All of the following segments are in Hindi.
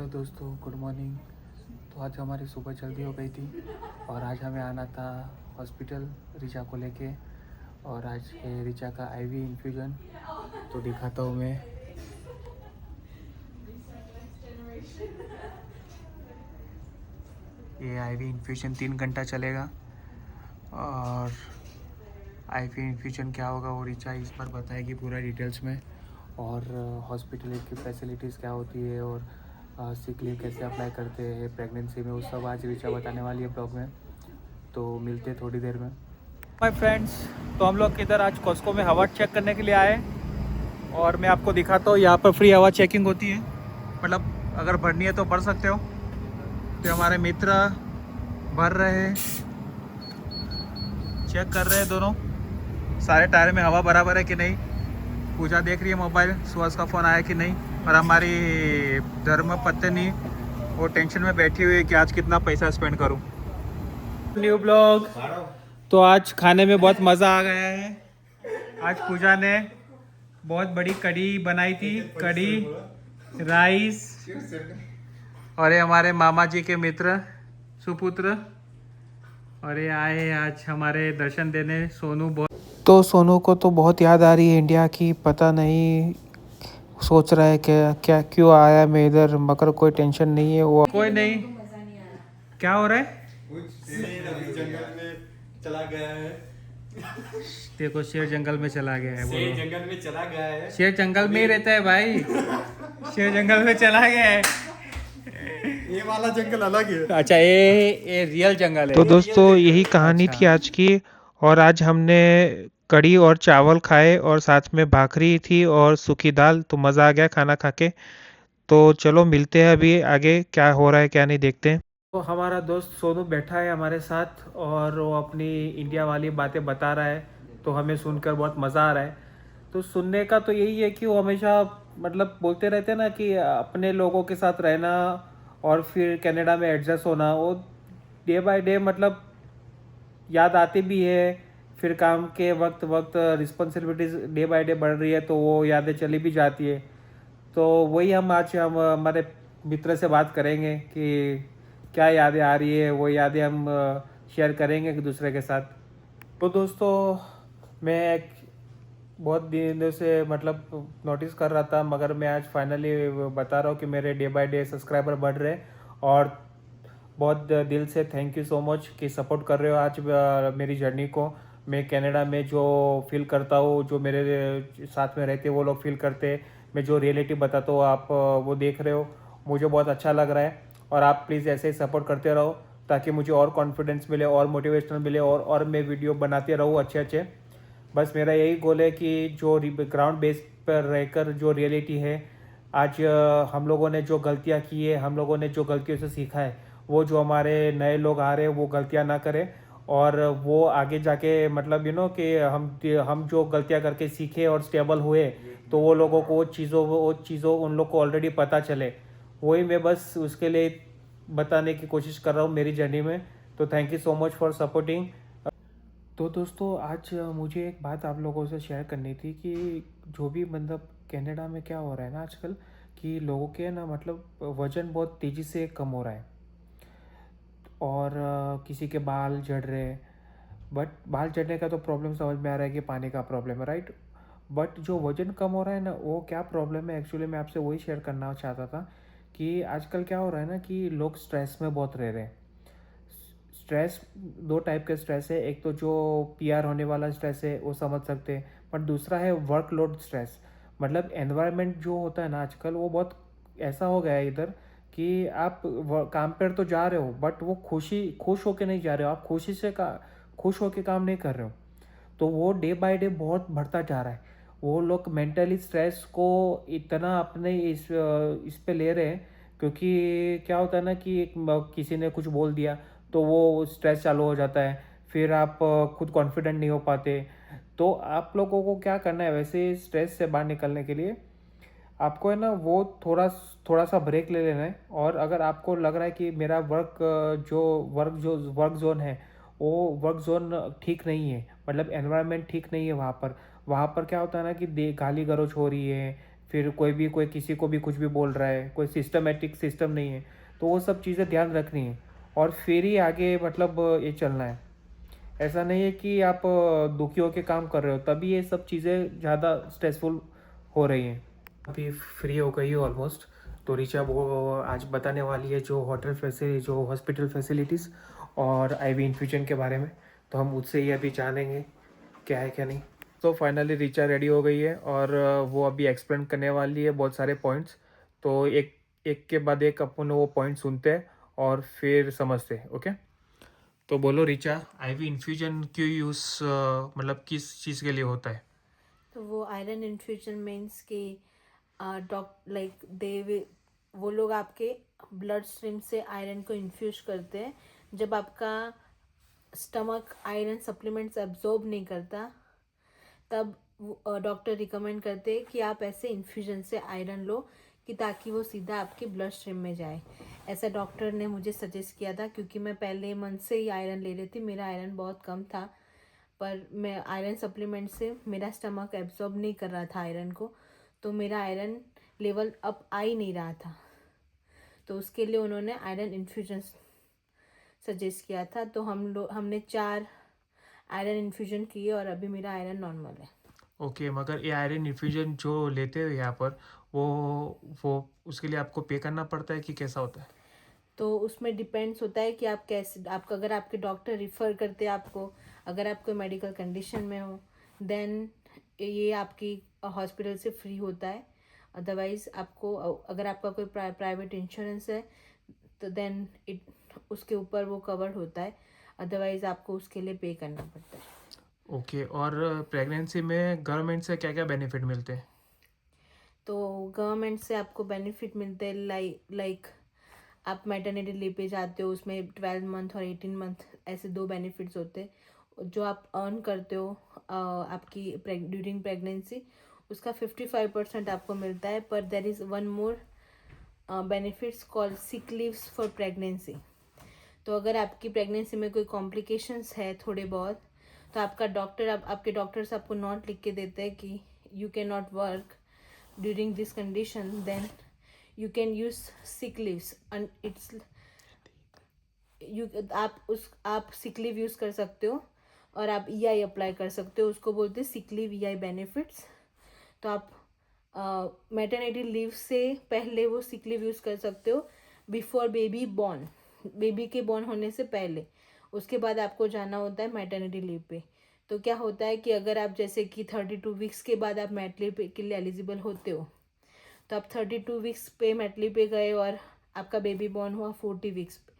हेलो दोस्तों, गुड मॉर्निंग। तो आज हमारी सुबह जल्दी हो गई थी और आज हमें आना था हॉस्पिटल रिचा को लेके। और आज है रिचा का आईवी इन्फ्यूजन, तो दिखाता हूँ मैं। ये आईवी इन्फ्यूजन 3 घंटा चलेगा और आईवी इन्फ्यूजन क्या होगा वो रिचा इस पर बताएगी पूरा डिटेल्स में। और हॉस्पिटल की फैसिलिटीज़ क्या होती है और सिक लीव कैसे अप्लाई करते हैं प्रेगनेंसी में, वो सब आज रिचा बताने वाली है ब्लॉग में। तो मिलते हैं थोड़ी देर में। माय फ्रेंड्स, तो हम लोग इधर आज कॉस्को में हवा चेक करने के लिए आए और मैं आपको दिखाता हूँ। यहाँ पर फ्री हवा चेकिंग होती है, मतलब अगर भरनी है तो भर सकते हो। तो हमारे मित्र भर रहे हैं, चेक कर रहे हैं दोनों सारे टायर में हवा बराबर है कि नहीं। पूजा देख रही है मोबाइल, सुहास का फ़ोन आया कि नहीं। और हमारी धर्म पत्नी वो टेंशन में बैठी हुई है कि आज कितना पैसा स्पेंड करूँ। New blog. तो आज खाने में बहुत मज़ा आ गया है। आज पूजा ने बहुत बड़ी कढ़ी बनाई थी, कढ़ी राइस। और ये हमारे मामा जी के मित्र सुपुत्र, और ये आए आज हमारे दर्शन देने सोनू। बहुत तो सोनू को तो बहुत याद आ रही है इंडिया की, पता नहीं सोच रहा है क्या क्या क्यों आया मैं इधर, मगर कोई टेंशन नहीं है वो। कोई नहीं, क्या हो रहा है? जंगल में चला गया है। देखो, शेर जंगल में चला गया है। शेर बोलो, जंगल में चला गया है। शेर जंगल में ही रहता है भाई। शेर जंगल में चला गया है। ये वाला जंगल अलग है। अच्छा, ये रियल जंगल है। तो दोस्तों यही कहानी अच्छा। थी आज की। और आज हमने कढ़ी और चावल खाए और साथ में भाखरी थी और सूखी दाल, तो मज़ा आ गया खाना खा के। तो चलो मिलते हैं अभी आगे, क्या हो रहा है क्या नहीं देखते हैं। तो हमारा दोस्त सोनू बैठा है हमारे साथ और वो अपनी इंडिया वाली बातें बता रहा है, तो हमें सुनकर बहुत मज़ा आ रहा है। तो सुनने का तो यही है कि वो हमेशा मतलब बोलते रहते हैं ना कि अपने लोगों के साथ रहना और फिर कनाडा में एडजस्ट होना, वो डे बाय डे मतलब याद आती भी है। फिर काम के वक्त वक्त रिस्पॉन्सिबिलिटीज़ डे बाय डे बढ़ रही है, तो वो यादें चली भी जाती है। तो वही हम हमारे मित्र से बात करेंगे कि क्या यादें आ रही है, वो यादें हम शेयर करेंगे एक दूसरे के साथ। तो दोस्तों, मैं एक बहुत दिनों से मतलब नोटिस कर रहा था, मगर मैं आज फाइनली बता रहा हूँ कि मेरे डे बाय डे सब्सक्राइबर बढ़ रहे हैं। और बहुत दिल से थैंक यू सो मच कि सपोर्ट कर रहे हो आज मेरी जर्नी को। मैं कनाडा में जो फील करता हूँ, जो मेरे साथ में रहते वो लोग फील करते हैं, मैं जो रियलिटी बताता हूँ आप वो देख रहे हो, मुझे बहुत अच्छा लग रहा है। और आप प्लीज़ ऐसे ही सपोर्ट करते रहो ताकि मुझे और कॉन्फिडेंस मिले और मोटिवेशनल मिले और मैं वीडियो बनाते रहूँ अच्छे अच्छे। बस मेरा यही गोल है कि जो ग्राउंड बेस पर रहकर जो रियलिटी है, आज हम लोगों ने जो गलतियाँ की है, हम लोगों ने जो गलतियों से सीखा है, वो जो हमारे नए लोग आ रहे हैं वो गलतियाँ ना करें। और वो आगे जाके मतलब कि हम जो गलतियाँ करके सीखे और स्टेबल हुए, तो वो लोगों को वो चीज़ों उन लोग को ऑलरेडी पता चले। वही मैं बस उसके लिए बताने की कोशिश कर रहा हूँ मेरी जर्नी में। तो thank you so much for supporting. तो दोस्तों, आज मुझे एक बात आप लोगों से शेयर करनी थी कि जो भी मतलब कनाडा में क्या हो रहा है ना आजकल, कि लोगों के ना मतलब वज़न बहुत तेज़ी से कम हो रहा है। और किसी के बाल झड़ रहे हैं। बट बाल झड़ने का तो प्रॉब्लम समझ में आ रहा है कि पानी का प्रॉब्लम है, राइट। बट जो वज़न कम हो रहा है ना, वो क्या प्रॉब्लम है एक्चुअली, मैं आपसे वही शेयर करना चाहता था कि आजकल क्या हो रहा है ना कि लोग स्ट्रेस में बहुत रह रहे हैं। स्ट्रेस दो टाइप के स्ट्रेस है, एक तो जो पीआर होने वाला स्ट्रेस है वो समझ सकते हैं, बट दूसरा है वर्कलोड स्ट्रेस। मतलब एनवायरनमेंट जो होता है ना आजकल, वो बहुत ऐसा हो गया है इधर कि आप काम पर तो जा रहे हो बट वो खुश होके नहीं जा रहे हो, आप खुश होके काम नहीं कर रहे हो। तो वो डे बाय डे बहुत बढ़ता जा रहा है। वो लोग मेंटली स्ट्रेस को इतना अपने इस पे ले रहे हैं, क्योंकि क्या होता है ना कि किसी ने कुछ बोल दिया तो वो स्ट्रेस चालू हो जाता है। फिर आप खुद कॉन्फिडेंट नहीं हो पाते। तो आप लोगों को क्या करना है वैसे स्ट्रेस से बाहर निकलने के लिए, आपको है ना वो थोड़ा सा ब्रेक ले लेना है। और अगर आपको लग रहा है कि मेरा वर्क जोन है, वो वर्क जोन ठीक नहीं है, मतलब एनवायरनमेंट ठीक नहीं है वहाँ पर क्या होता है ना कि गाली गलौज हो रही है, फिर कोई किसी को भी कुछ भी बोल रहा है, कोई सिस्टमेटिक सिस्टम नहीं है। तो वो सब चीज़ें ध्यान रखनी है और फिर ही आगे मतलब ये चलना है। ऐसा नहीं है कि आप दुखी होकर काम कर रहे हो तभी ये सब चीज़ें ज़्यादा स्ट्रेसफुल हो रही हैं। अभी फ्री हो गई ऑलमोस्ट, तो ऋचा वो आज बताने वाली है जो हॉस्पिटल फैसिलिटीज़ और आईवी इन्फ्यूजन के बारे में। तो हम उससे ही अभी जानेंगे क्या है क्या नहीं। तो फाइनली ऋचा रेडी हो गई है और वो अभी एक्सप्लेन करने वाली है बहुत सारे पॉइंट्स। तो एक एक के बाद एक अपन वो पॉइंट सुनते हैं और फिर समझते हैं। ओके, तो बोलो ऋचा, आईवी इन्फ्यूजन क्यों यूज़ मतलब किस चीज़ के लिए होता है? तो वो आयरन इन्फ्यूजन मीन्स कि वो लोग आपके ब्लड स्ट्रीम से आयरन को इन्फ्यूज करते हैं। जब आपका स्टमक आयरन सप्लीमेंट्स एब्जॉर्ब नहीं करता तब डॉक्टर रिकमेंड करते हैं कि आप ऐसे इन्फ्यूजन से आयरन लो कि ताकि वो सीधा आपके ब्लड स्ट्रीम में जाए। ऐसा डॉक्टर ने मुझे सजेस्ट किया था क्योंकि मैं पहले मंथ से ही आयरन ले रही थी। मेरा आयरन बहुत कम था, पर मैं आयरन सप्लीमेंट से मेरा स्टमक एब्जॉर्ब नहीं कर रहा था आयरन को, तो मेरा आयरन लेवल अप आ ही नहीं रहा था। तो उसके लिए उन्होंने आयरन इन्फ्यूजन सजेस्ट किया था। तो हमने 4 आयरन इन्फ्यूजन किए और अभी मेरा आयरन नॉर्मल है। ओके, मगर ये आयरन इन्फ्यूजन जो लेते हो यहाँ पर वो उसके लिए आपको पे करना पड़ता है कि कैसा होता है? तो उसमें डिपेंड्स होता है कि आप कैसे, आपका अगर आपके डॉक्टर रिफ़र करते हैं आपको, अगर आप कोई मेडिकल कंडीशन में हो देन ये आपकी हॉस्पिटल से फ्री होता है। अदरवाइज़ आपको अगर आपका कोई प्राइवेट इंश्योरेंस है तो देन उसके ऊपर वो कवर्ड होता है, अदरवाइज़ आपको उसके लिए पे करना पड़ता है। ओके, और प्रेगनेंसी में गवर्नमेंट से क्या क्या बेनिफिट मिलते हैं? तो गवर्नमेंट से आपको बेनिफिट मिलते हैं लाइक आप मैटरनिटी लीव पे जाते हो, उसमें 12 मंथ और 18 मंथ ऐसे 2 बेनिफिट्स होते हैं। जो आप अर्न करते हो आपकी ड्यूरिंग प्रेगनेंसी, उसका 55% आपको मिलता है। पर there is one more benefits called sick leaves for pregnancy. तो अगर आपकी प्रेगनेंसी में कोई कॉम्प्लिकेशंस है थोड़े बहुत, तो आपके डॉक्टर्स आपको नोट लिख के देते हैं कि you can not work during this condition, then you can use sick leaves and आप sick leave यूज़ कर सकते हो और आप EI अप्लाई कर सकते हो। उसको बोलते हैं sick leave EI बेनिफिट्स। तो आप मैटरनिटी लीव से पहले वो sick leave यूज़ कर सकते हो बिफोर बेबी के बॉर्न होने से पहले। उसके बाद आपको जाना होता है मैटरनिटी लीव पे। तो क्या होता है कि अगर आप जैसे कि 32 वीक्स के बाद आप मैट लीव के लिए एलिजिबल होते हो, तो आप 32 वीक्स पे मैटली पे गए और आपका बेबी बॉर्न हुआ 40 वीक्स पे।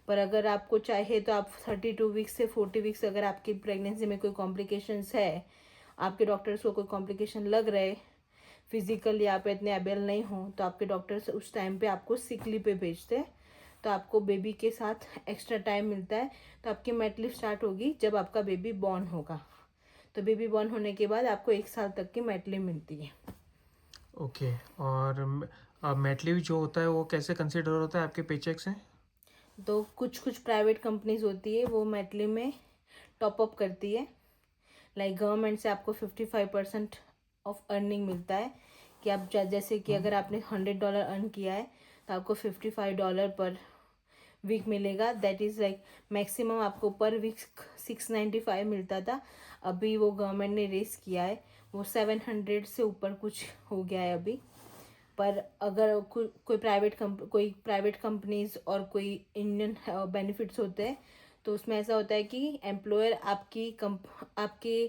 पर अगर आपको चाहे तो आप 32 वीक्स से 40 वीक्स, अगर आपकी प्रेगनेंसी में कोई कॉम्प्लिकेशंस है, आपके डॉक्टर्स को कोई कॉम्प्लिकेशन लग रहे, फिजिकली आप इतने एबल नहीं हो, तो आपके डॉक्टर्स उस टाइम पे आपको सिक लीव पे भेजते हैं। तो आपको बेबी के साथ एक्स्ट्रा टाइम मिलता है। तो आपकी मैट लीव स्टार्ट होगी जब आपका बेबी बॉर्न होगा। तो बेबी बॉर्न होने के बाद आपको 1 साल तक की मैट लीव मिलती है। ओके, और मैट लीव जो होता है वो कैसे कंसिडर होता है आपके पेचेक से? तो कुछ प्राइवेट कंपनीज होती है वो मैटली में टॉप अप करती है। लाइक गवर्नमेंट से आपको 55% ऑफ अर्निंग मिलता है कि आप जैसे कि अगर आपने $100 अर्न किया है तो आपको $55 पर वीक मिलेगा। दैट इज़ लाइक मैक्सिमम आपको पर वीक 695 मिलता था। अभी वो गवर्नमेंट ने रेस किया है, वो 700 से ऊपर कुछ हो गया है अभी। पर अगर कोई प्राइवेट कंपनीज और कोई इंडियन बेनिफिट्स होते हैं, तो उसमें ऐसा होता है कि एम्प्लॉयर आपके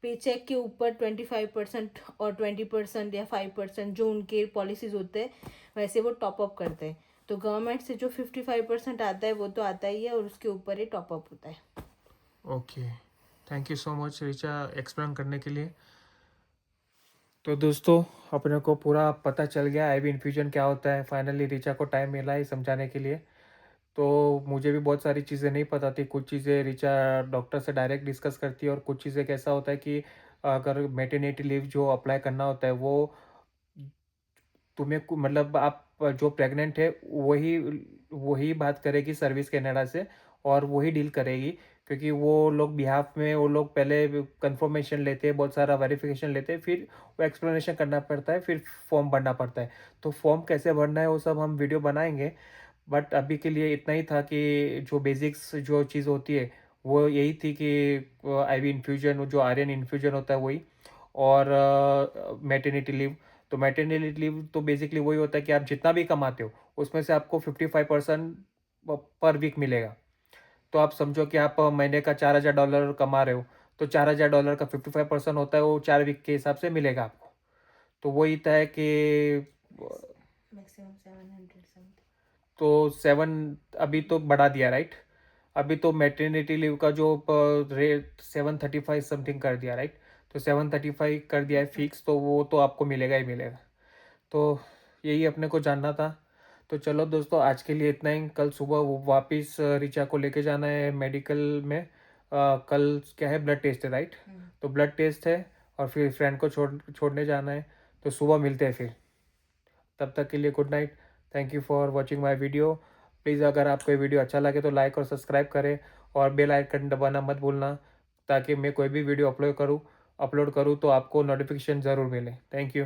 पेचेक के ऊपर 25% और 20% या 5% जो उनके पॉलिसीज होते हैं वैसे वो टॉप अप करते हैं। तो गवर्नमेंट से जो 55% आता है वो तो आता ही है और उसके ऊपर ही टॉप अप होता है। Okay, thank you so much Richa explain करने के लिए। तो दोस्तों, अपने को पूरा पता चल गया आईवी इन्फ्यूजन क्या होता है। फाइनली ऋचा को टाइम मिला है समझाने के लिए। तो मुझे भी बहुत सारी चीज़ें नहीं पता थी। कुछ चीज़ें ऋचा डॉक्टर से डायरेक्ट डिस्कस करती है और कुछ चीज़ें कैसा होता है कि अगर मैटरनिटी लीव जो अप्लाई करना होता है वो तुम्हें मतलब आप जो प्रेग्नेंट है वही वही बात करेगी सर्विस कनाडा से और वही डील करेगी। क्योंकि वो लोग बिहाफ में वो लोग पहले कंफर्मेशन लेते हैं, बहुत सारा वेरिफिकेशन लेते हैं, फिर वो एक्सप्लेनेशन करना पड़ता है, फिर फॉर्म भरना पड़ता है। तो फॉर्म कैसे भरना है वो सब हम वीडियो बनाएंगे, बट अभी के लिए इतना ही था कि जो बेसिक्स जो चीज़ होती है वो यही थी कि आईवी इन्फ्यूजन, जो आर्यन इन्फ्यूजन होता है वही, और मैटरनिटी लीव। तो मैटरनिटी लीव तो बेसिकली वही होता है कि आप जितना भी कमाते हो उसमें से आपको 55% पर वीक मिलेगा। तो आप समझो कि आप महीने का $4000 कमा रहे हो, तो $4000 का 55% होता है, वो 4 वीक के हिसाब से मिलेगा आपको। तो वही था है कि मैक्सिमम 700 समथिंग। तो 7 अभी तो बढ़ा दिया, राइट? अभी तो मैटरनिटी लीव का जो रेट 735 समथिंग कर दिया, राइट? तो 735 कर दिया है फिक्स, तो वो तो आपको मिलेगा ही मिलेगा। तो यही अपने को जानना था। तो चलो दोस्तों, आज के लिए इतना ही। कल सुबह वो वापस ऋचा को लेके जाना है मेडिकल में। कल क्या है, ब्लड टेस्ट है, राइट? तो ब्लड टेस्ट है और फिर फ्रेंड को छोड़ने जाना है। तो सुबह मिलते हैं फिर। तब तक के लिए good night. Thank you for watching my video. Please अगर आपको ये वीडियो अच्छा लगे तो लाइक और सब्सक्राइब करें, और बेल आइकन दबाना मत भूलना, ताकि मैं कोई भी वीडियो अपलोड करूँ तो आपको नोटिफिकेशन ज़रूर मिले। Thank you.